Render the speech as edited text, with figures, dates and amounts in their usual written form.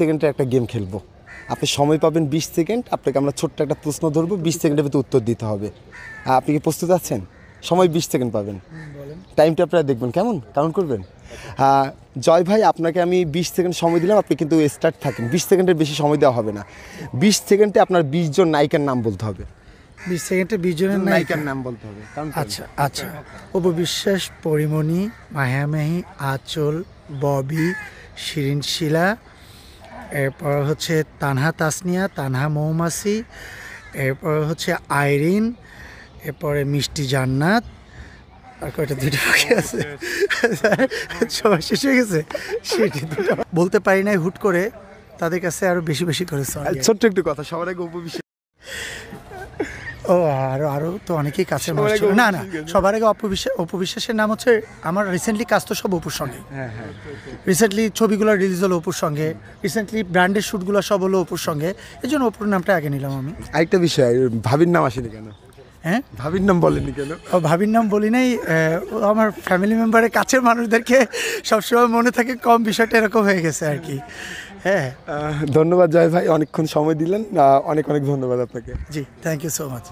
সেকেন্ডের একটা গেম খেলবো। আপনি সময় পাবেন 20 সেকেন্ড, আপনাকে আমরা ছোট্ট একটা প্রশ্ন ধরবো, 20 সেকেন্ডের ভিতরে উত্তর দিতে হবে। আপনি কি প্রস্তুত আছেন? সময় 20 সেকেন্ড পাবেন, টাইমটা আপনারা দেখবেন, কেমন কাউন্ট করবেন। জয় ভাই, আপনাকে আমি 20 সেকেন্ড সময় দিলাম, আপনি কিন্তু স্টার্ট থাকেন, 20 সেকেন্ডের বেশি সময় দেওয়া হবে না। 20 সেকেন্ডে আপনার 20 জন নায়িকার নাম বলতে হবে। 20 সেকেন্ডে 20 জনের নায়িকার নাম বলতে হবে। আচ্ছা আচ্ছা, অপু বিশ্বাস, পরিমণি, মাহিয়া মাহি, আঁচল, ববি, শিরিন শিলা, এরপর হচ্ছে তানহা তাসনিয়া, তানহা মৌমাছি, এরপর হচ্ছে আইরিন, এরপরে মিষ্টি জান্নাত, আর কয়টা দুটো বাকি আছে, সবাই শেষ হয়ে গেছে। সেটি দুটো বলতে পারি নাই হুট করে, তাদের কাছে আরো বেশি বেশি করে ছোট্ট একটু কথা, সবার আগে অপু বিশ্বাস। ও আরো তো অনেকেই কাছে না না, সবার আগে অপু বিশ্বাসের নাম হচ্ছে, আমার রিসেন্টলি কাজ তো সব অপুর সঙ্গে। রিসেন্টলি ছবিগুলো রিলিজ হলো অপুর সঙ্গে, রিসেন্টলি ব্র্যান্ডের শ্যুটগুলো সব হলো অপুর সঙ্গে, এই জন্য অপুর নামটা আগে নিলাম আমি। আরেকটা বিষয়, ভাবির নাম আসেনি কেন? হ্যাঁ, ভাবির নাম বলেনি কেন? ও ভাবির নাম বলি নাই, আমার ফ্যামিলি মেম্বারের কাছের মানুষদেরকে সবসময় মনে থাকে কম, বিষয়টা এরকম হয়ে গেছে আর কি। হ্যাঁ, ধন্যবাদ জয় ভাই, অনেকক্ষণ সময় দিলেন, অনেক অনেক ধন্যবাদ আপনাকে। জি, থ্যাংক ইউ সো মাচ।